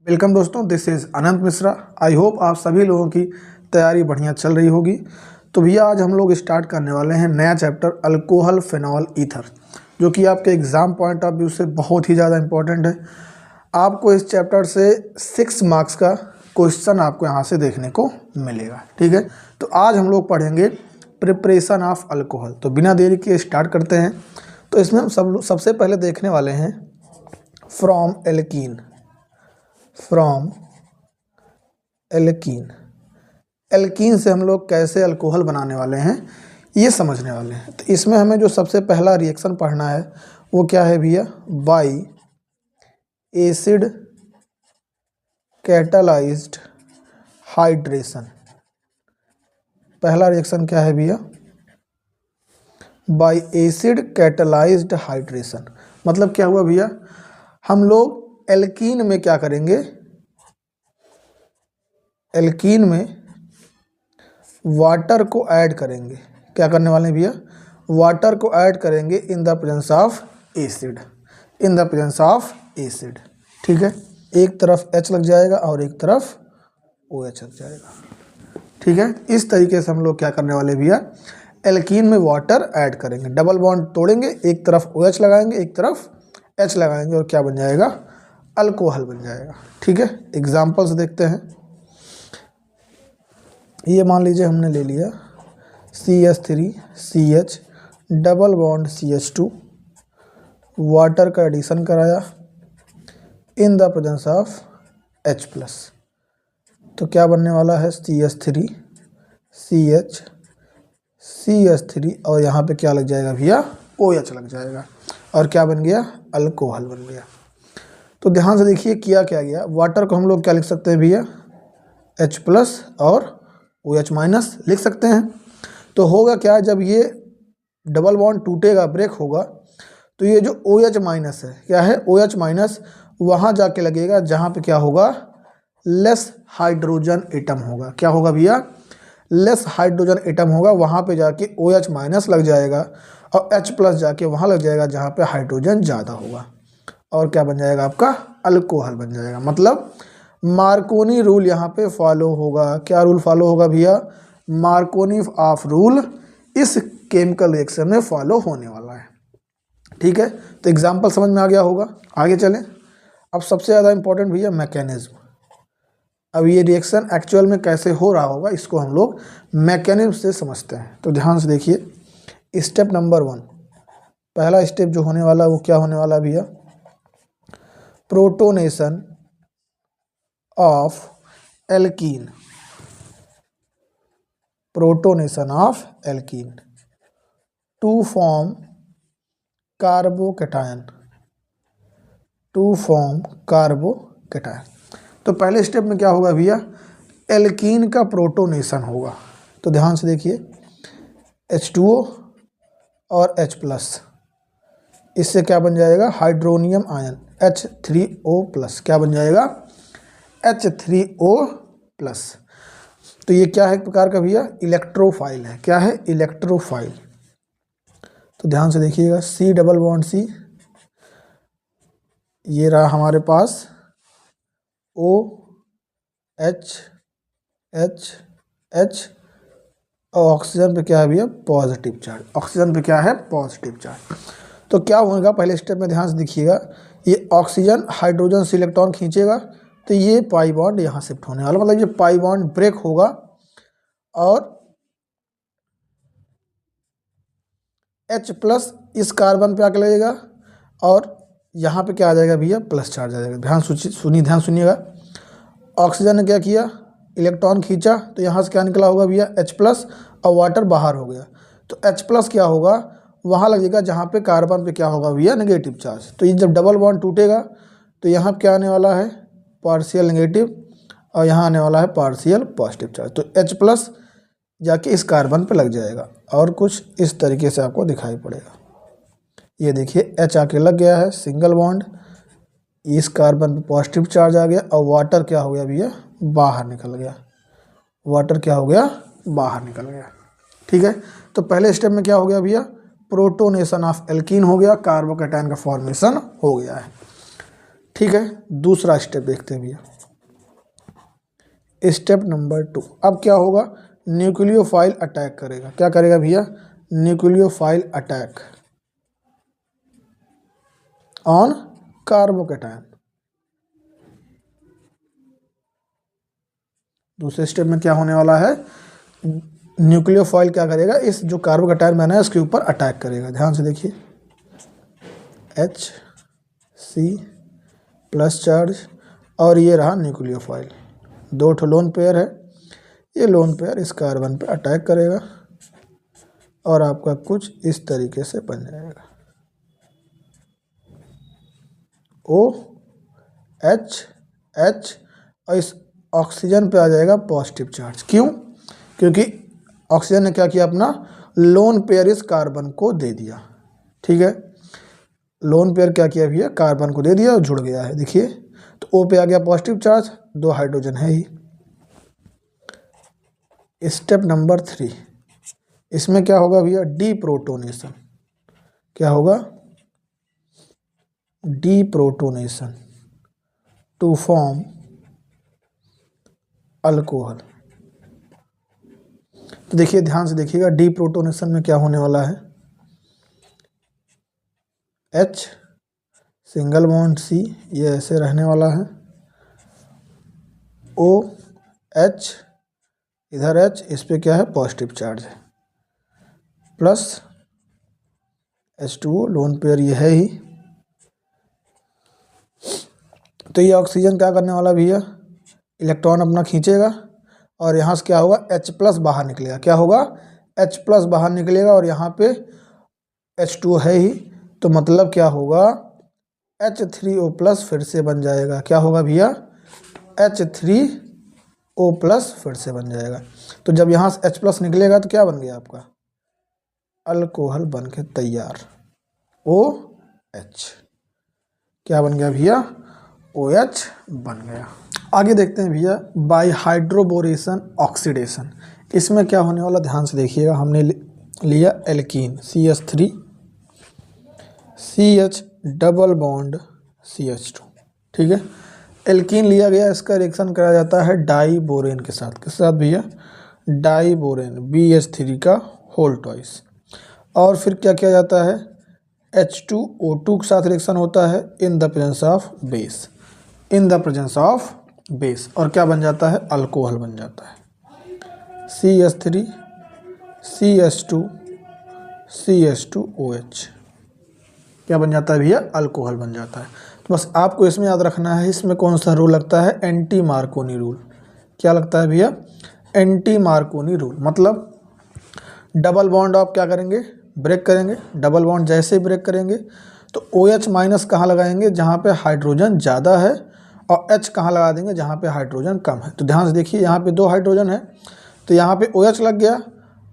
Welcome दोस्तों, this is Anant Mishra. I hope आप सभी लोगों की तैयारी बढ़िया चल रही होगी। तो भैया आज हम लोग स्टार्ट करने वाले हैं नया चैप्टर अल्कोहल फिनॉल ईथर, जो कि आपके एग्ज़ाम पॉइंट ऑफ व्यू से बहुत ही ज़्यादा इंपॉर्टेंट है। आपको इस चैप्टर से 6 मार्क्स का क्वेश्चन आपको यहाँ से देखने को मिलेगा। ठीक है, तो आज हम लोग पढ़ेंगे प्रिपरेशन ऑफ अल्कोहल। तो बिना देरी के स्टार्ट करते हैं। तो इसमें हम सबसे पहले देखने वाले हैं फ्रॉम एल्कीन। एल्कीन से हम लोग कैसे अल्कोहल बनाने वाले हैं ये समझने वाले हैं। तो इसमें हमें जो सबसे पहला रिएक्शन पढ़ना है वो क्या है भैया, बाई एसिड कैटालाइज्ड हाइड्रेशन। पहला रिएक्शन क्या है भैया, बाई एसिड कैटालाइज्ड हाइड्रेशन। मतलब क्या हुआ भैया, हम लोग एल्कीन में क्या करेंगे, एल्कीन में वाटर को ऐड करेंगे। क्या करने वाले हैं भैया, वाटर को ऐड करेंगे in the presence of acid, in the presence of acid. ठीक है, एक तरफ H लग जाएगा और एक तरफ OH लग जाएगा। ठीक है, इस तरीके से हम लोग क्या करने वाले भैया, एल्कीन में वाटर ऐड करेंगे, डबल बॉन्ड तोड़ेंगे, एक तरफ OH लगाएंगे एक तरफ H लगाएंगे और क्या बन जाएगा, अल्कोहल बन जाएगा। ठीक है, एग्जाम्पल्स देखते हैं। ये मान लीजिए हमने ले लिया CH3CH double bond CH2, water का एडिशन कराया in the presence of H+। तो क्या बनने वाला है, CH3 और यहाँ पे क्या लग जाएगा भैया, OH लग जाएगा और क्या बन गया, अल्कोहल बन गया। तो ध्यान से देखिए किया क्या गया, वाटर को हम लोग क्या लिख सकते हैं भैया, H+ और OH- लिख सकते हैं। तो होगा क्या, जब ये डबल बॉन्ड टूटेगा, ब्रेक होगा, तो ये जो OH- है क्या है, OH- वहाँ जाके लगेगा जहाँ पे क्या होगा, लेस हाइड्रोजन एटम होगा। क्या होगा भैया, लेस हाइड्रोजन एटम होगा, वहाँ पे जाके OH- लग जाएगा और H+ जाके वहाँ लग जाएगा जहाँ पे हाइड्रोजन ज़्यादा होगा और क्या बन जाएगा, आपका अल्कोहल बन जाएगा। मतलब मार्कोनी रूल यहाँ पे फॉलो होगा। क्या रूल फॉलो होगा भैया, मार्कोनी ऑफ रूल इस केमिकल रिएक्शन में फॉलो होने वाला है। ठीक है, तो एग्जांपल समझ में आ गया होगा। आगे चलें। अब सबसे ज़्यादा इंपॉर्टेंट भैया मैकेनिज्म। अब ये रिएक्शन एक्चुअल में कैसे हो रहा होगा इसको हम लोग मैकेनिज्म से समझते हैं। तो ध्यान से देखिए, स्टेप नंबर 1, पहला स्टेप जो होने वाला वो क्या होने वाला भैया, protonation of alkene, protonation of alkene to form carbocation, to form carbocation. तो पहले स्टेप में क्या होगा भैया, एल्कीन का प्रोटोनेशन होगा। तो ध्यान से देखिए, H2O और H+, इससे क्या बन जाएगा, हाइड्रोनियम आयन H3O+। क्या बन जाएगा, H3O+। तो ये क्या है, एक प्रकार का भैया इलेक्ट्रोफाइल है। क्या है, इलेक्ट्रोफाइल। तो ध्यान से देखिएगा, C डबल बॉन्ड C, ये रहा हमारे पास OH और ऑक्सीजन पे क्या है भैया, पॉजिटिव चार्ज। ऑक्सीजन पे क्या है, पॉजिटिव चार्ज। तो क्या होगा, पहले स्टेप में ध्यान से देखिएगा, ये ऑक्सीजन हाइड्रोजन से इलेक्ट्रॉन खींचेगा तो ये पाई बॉन्ड यहाँ शिफ्ट होने वाला, मतलब ये पाई बॉन्ड ब्रेक होगा और H+ इस कार्बन पे आके लगेगा और यहाँ पे क्या आ जाएगा भैया, प्लस चार्ज आ जाएगा। ध्यान सुनिएगा। ऑक्सीजन ने क्या किया, इलेक्ट्रॉन खींचा तो यहाँ से क्या निकला होगा भैया, H+ और वाटर बाहर हो गया। तो H+ क्या होगा, वहाँ लगेगा जहाँ पे कार्बन पे क्या होगा भैया, नेगेटिव चार्ज। तो ये जब डबल बॉन्ड टूटेगा तो यहाँ क्या आने वाला है, पार्शियल नेगेटिव और यहाँ आने वाला है पार्शियल पॉजिटिव चार्ज। तो H+ जाके इस कार्बन पे लग जाएगा और कुछ इस तरीके से आपको दिखाई पड़ेगा। ये देखिए H आके लग गया है, सिंगल बॉन्ड, इस कार्बन पे पॉजिटिव चार्ज आ गया और वाटर क्या हो गया भैया, बाहर निकल गया। वाटर क्या हो गया, बाहर निकल गया। ठीक है, तो पहले स्टेप में क्या हो गया भैया, प्रोटोनेशन ऑफ एल्कीन हो गया, कार्बोकैटायन का फॉर्मेशन हो गया है। ठीक है, दूसरा स्टेप देखते हैं भैया। स्टेप नंबर 2, अब क्या होगा, न्यूक्लियोफाइल अटैक करेगा। क्या करेगा भैया, न्यूक्लियोफाइल अटैक ऑन कार्बोकैटायन। दूसरे स्टेप में क्या होने वाला है, न्यूक्लियोफाइल क्या करेगा, इस जो कार्बोकैटायन बना है इसके ऊपर अटैक करेगा। ध्यान से देखिए, H+ चार्ज और ये रहा न्यूक्लियोफाइल, 2 ठो लोन पेयर है, ये लोन पेयर इस कार्बन पे अटैक करेगा और आपका कुछ इस तरीके से बन जाएगा, OH और इस ऑक्सीजन पे आ जाएगा पॉजिटिव चार्ज। क्यों, क्योंकि ऑक्सीजन ने क्या किया, अपना लोन पेयर इस कार्बन को दे दिया। ठीक है, लोन पेयर क्या किया भैया, कार्बन को दे दिया और जुड़ गया है। देखिए, तो O पे आ गया पॉजिटिव चार्ज, 2 हाइड्रोजन है ही। स्टेप नंबर 3, इसमें क्या होगा भैया, डीप्रोटोनेशन। क्या होगा, डीप्रोटोनेशन टू फॉर्म अल्कोहल। तो देखिए, ध्यान से देखिएगा, डीप्रोटोनेशन में क्या होने वाला है, H सिंगल बॉन्ड C ये ऐसे रहने वाला है, OH इधर H, इस पे क्या है, पॉजिटिव चार्ज है, प्लस H2O लोन पेयर ये है ही। तो ये ऑक्सीजन क्या करने वाला भैया, इलेक्ट्रॉन अपना खींचेगा और यहाँ से क्या होगा, H+ बाहर निकलेगा। क्या होगा, H+ बाहर निकलेगा और यहाँ पे H2O है ही, तो मतलब क्या होगा, H3O+ फिर से बन जाएगा। क्या होगा भैया, H3O+ फिर से बन जाएगा। तो जब यहाँ से H+ निकलेगा तो क्या बन गया आपका, अल्कोहल बन के तैयार, OH। क्या बन गया भैया, OH बन गया। आगे देखते हैं भैया, बाई हाइड्रोबोरेशन ऑक्सीडेशन। इसमें क्या होने वाला, ध्यान से देखिएगा, हमने लिया alkene CH3 CH double bond CH2। ठीक है, एल्कीन लिया गया, इसका रिएक्शन कराया जाता है डाईबोरेन के साथ। किस साथ भैया, डाईबोरेन BH3 का होल ट्वाइस। और फिर क्या किया जाता है, H2O2 के साथ रिएक्शन होता है in the presence of base, in the presence of base, और क्या बन जाता है, अल्कोहल बन जाता है, CH3 CH2 CH2OH। क्या बन जाता है भैया, अल्कोहल बन जाता है। तो बस आपको इसमें याद रखना है, इसमें कौन सा रूल लगता है, एंटी मार्कोनी रूल। क्या लगता है भैया, एंटी मार्कोनी रूल। मतलब डबल बॉन्ड आप क्या करेंगे, ब्रेक करेंगे। डबल बॉन्ड जैसे ही ब्रेक करेंगे तो OH- कहाँ लगाएंगे, जहाँ पे हाइड्रोजन ज़्यादा है, और H कहाँ लगा देंगे, जहाँ पे हाइड्रोजन कम है। तो ध्यान से देखिए, यहाँ पे 2 हाइड्रोजन है, तो यहाँ पे OH लग गया,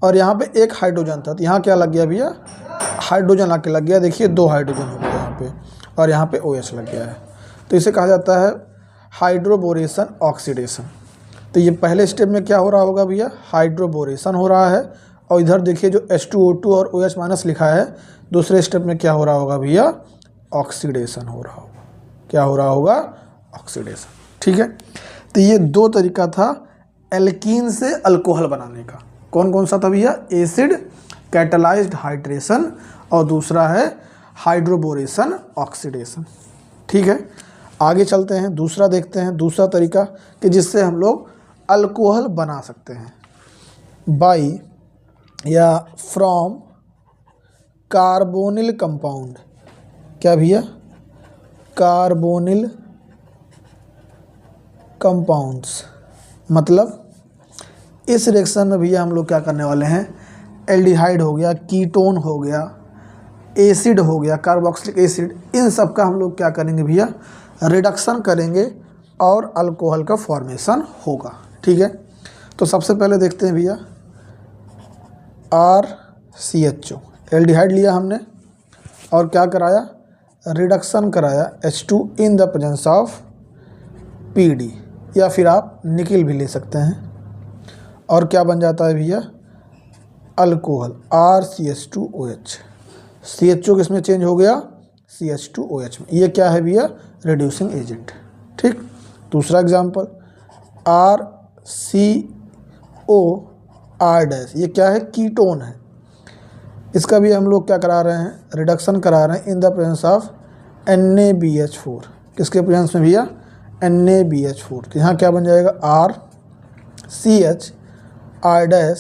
और यहाँ पे 1 हाइड्रोजन था, तो यहाँ क्या लग गया भैया, हाइड्रोजन आके लग गया। देखिए, 2 हाइड्रोजन हो गया यहाँ पे, और यहाँ पे OH लग गया है। तो इसे कहा जाता है हाइड्रोबोरेशन ऑक्सीडेशन। तो ये पहले स्टेप में क्या हो रहा होगा भैया, हाइड्रोबोरेशन हो रहा है, और इधर देखिए जो H2O2 और OH- लिखा है, दूसरे स्टेप में क्या हो रहा होगा भैया, ऑक्सीडेशन हो रहा होगा। क्या हो रहा होगा, ऑक्सीडेशन। ठीक है, तो ये 2 तरीका था एल्कीन से अल्कोहल बनाने का। कौन कौन सा था भैया, एसिड कैटलाइज्ड हाइड्रेशन, और दूसरा है हाइड्रोबोरेशन ऑक्सीडेशन। ठीक है, आगे चलते हैं, दूसरा देखते हैं, दूसरा तरीका कि जिससे हम लोग अल्कोहल बना सकते हैं, बाई या फ्रॉम कार्बोनिल कंपाउंड। क्या भैया, कार्बोनिल कंपाउंड्स। मतलब इस रिएक्शन में भैया हम लोग क्या करने वाले हैं, एल्डिहाइड हो गया, कीटोन हो गया, एसिड हो गया, कार्बोक्सिलिक एसिड, इन सब का हम लोग क्या करेंगे भैया, रिडक्शन करेंगे और अल्कोहल का फॉर्मेशन होगा। ठीक है, तो सबसे पहले देखते हैं भैया, RCHO एल्डिहाइड लिया हमने और क्या कराया, रिडक्शन कराया H2 in the presence of PD, या फिर आप निकिल भी ले सकते हैं, और क्या बन जाता है भैया, अल्कोहल RCH2OH। CHO किस में चेंज हो गया, CH2OH में। ये क्या है भैया, रिड्यूसिंग एजेंट। ठीक, दूसरा एग्जाम्पल COR-, ये क्या है, कीटोन है। इसका भी हम लोग क्या करा रहे हैं, रिडक्शन करा रहे हैं in the presence of NaBH4। किसके प्रेजेंस में भैया, NaBH4। तो यहाँ क्या बन जाएगा, RCH R-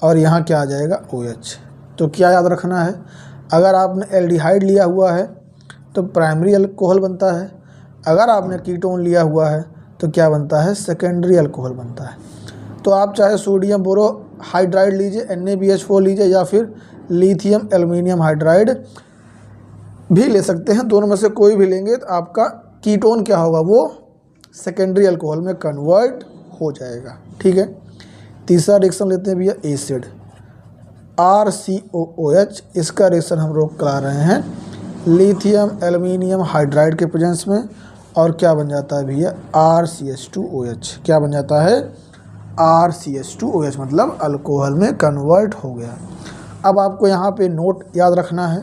और यहाँ क्या आ जाएगा, OH। तो क्या याद रखना है, अगर आपने एल्डिहाइड लिया हुआ है तो प्राइमरी अल्कोहल बनता है, अगर आपने कीटोन लिया हुआ है तो क्या बनता है, सेकेंडरी अल्कोहल बनता है। तो आप चाहे सोडियम बोरोहाइड्राइड लीजिए, NaBH4 लीजिए, या फिर लिथियम एल्युमिनियम हाइड्राइड भी ले सकते हैं। दोनों में से कोई भी लेंगे तो आपका कीटोन क्या होगा, वो सेकेंडरी अल्कोहल में कन्वर्ट हो जाएगा। ठीक है, तीसरा रिएक्शन लेते हैं भैया, एसिड RCOOH। इसका रिएक्शन हम लोग करा रहे हैं लिथियम एल्युमिनियम हाइड्राइड के प्रेजेंस में, और क्या बन जाता है भैया, RCH2OH। क्या बन जाता है, RCH2OH, मतलब अल्कोहल में कन्वर्ट हो गया। अब आपको यहाँ पे नोट याद रखना है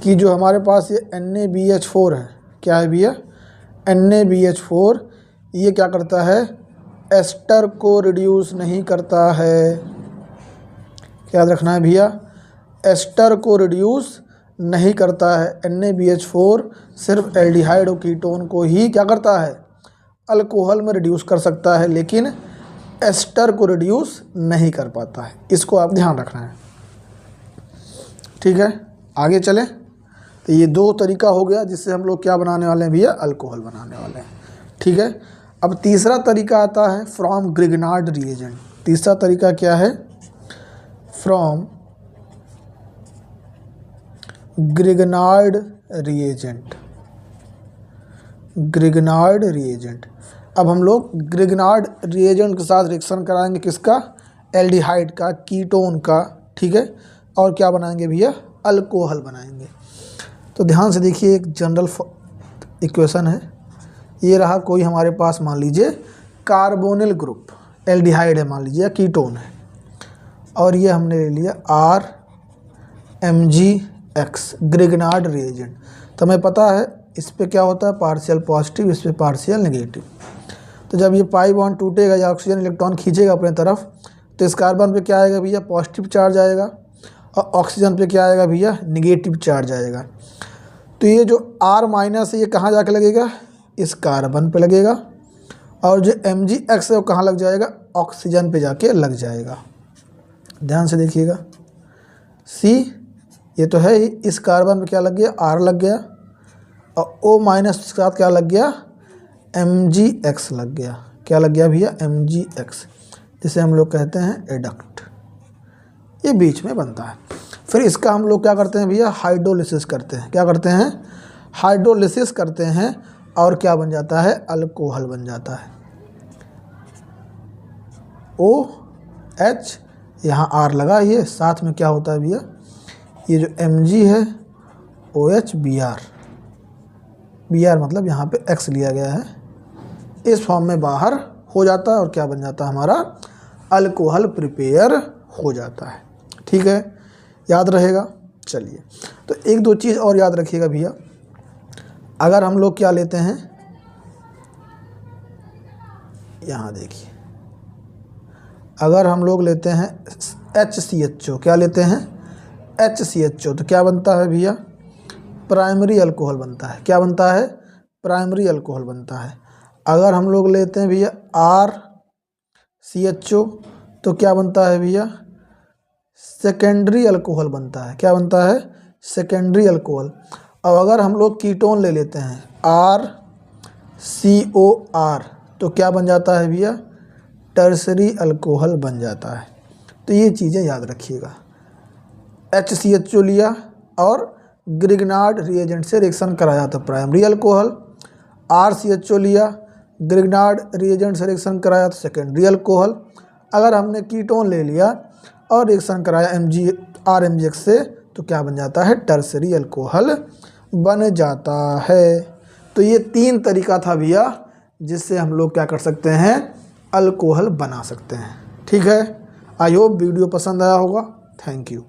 कि जो हमारे पास ये NaBH4 है, क्या है भैया, NaBH4, ये क्या करता है, एस्टर को रिड्यूस नहीं करता है। क्या याद रखना है भैया, एस्टर को रिड्यूस नहीं करता है। NaBH4 सिर्फ एल्डिहाइड और कीटोन को ही क्या करता है, अल्कोहल में रिड्यूस कर सकता है, लेकिन एस्टर को रिड्यूस नहीं कर पाता है। इसको आप ध्यान रखना है। ठीक है, आगे चलें। तो ये दो तरीका हो गया जिससे हम लोग क्या बनाने वाले हैं भैया, अल्कोहल बनाने वाले हैं। ठीक है, अब तीसरा तरीका आता है फ्रॉम ग्रिग्नार्ड रिएजेंट। तीसरा तरीका क्या है, from Grignard reagent. Grignard reagent, अब हम लोग ग्रिग्नार्ड रिएजेंट के साथ रिएक्शन कराएंगे, किसका, एल्डिहाइड का, कीटोन का। ठीक है, और क्या बनाएंगे भैया, अल्कोहल बनाएंगे। तो ध्यान से देखिए, एक जनरल इक्वेशन है, ये रहा कोई हमारे पास, मान लीजिए कार्बोनिल ग्रुप, एल्डिहाइड है मान लीजिए, या कीटोन है, और ये हमने ले लिया RMgX, ग्रिग्नार्ड रिएजेंट। तो हमें पता है इस पे क्या होता है, पार्शियल पॉजिटिव, इस पे पार्शियल नेगेटिव। तो जब ये पाई बॉन्ड टूटेगा या ऑक्सीजन इलेक्ट्रॉन खींचेगा अपने तरफ, तो इस कार्बन पे क्या आएगा भैया, पॉजिटिव चार्ज आएगा, और ऑक्सीजन पे क्या आएगा भैया, निगेटिव चार्ज आएगा। तो ये जो R- है ये कहाँ जाके लगेगा, इस कार्बन पे लगेगा, और जो MgX है वो कहाँ लग जाएगा, ऑक्सीजन पे जाके लग जाएगा। ध्यान से देखिएगा, C ये तो है ही, इस कार्बन पे क्या लग गया, R लग गया, और O- के साथ क्या लग गया, MgX लग गया। क्या लग गया भैया, MgX, जिसे हम लोग कहते हैं एडक्ट, ये बीच में बनता है। फिर इसका हम लोग क्या करते हैं भैया, हाइड्रोलिसिस करते हैं। क्या करते हैं, हाइड्रोलिसिस करते हैं, और क्या बन जाता है, अल्कोहल बन जाता है। OH, यहाँ R लगा, ये साथ में क्या होता है भैया, ये जो Mg है OH Br, Br मतलब यहाँ पे X लिया गया है, इस फॉर्म में बाहर हो जाता है, और क्या बन जाता है, हमारा अल्कोहल प्रिपेयर हो जाता है। ठीक है, याद रहेगा। चलिए, तो एक दो चीज़ और याद रखिएगा भैया, अगर हम लोग क्या लेते हैं, यहाँ देखिए, अगर हम लोग लेते हैं HCHO, क्या लेते हैं, HCHO, तो क्या बनता है भैया, प्राइमरी अल्कोहल बनता है। क्या बनता है, प्राइमरी अल्कोहल बनता है। अगर हम लोग लेते हैं भैया RCHO, तो क्या बनता है भैया, सेकेंडरी अल्कोहल बनता है। क्या बनता है, सेकेंडरी अल्कोहल। और अगर हम लोग कीटोन ले लेते हैं RCOR, तो क्या बन जाता है भैया, टर्सरी अल्कोहल बन जाता है। तो ये चीज़ें याद रखिएगा। HCHO लिया और ग्रिग्नार्ड रिएजेंट से रिएक्शन कराया तो प्राइमरी अल्कोहल, RCHO लिया, ग्रिग्नार्ड रिएजेंट से रिएक्शन कराया तो सेकेंडरी अल्कोहल। अगर हमने कीटोन ले लिया और रिएक्शन कराया RMgX से, तो क्या बन जाता है, टर्सरी अल्कोहल बन जाता है। तो ये तीन तरीका था भैया जिससे हम लोग क्या कर सकते हैं, अल्कोहल बना सकते हैं। ठीक है, आई होप वीडियो पसंद आया होगा। Thank you.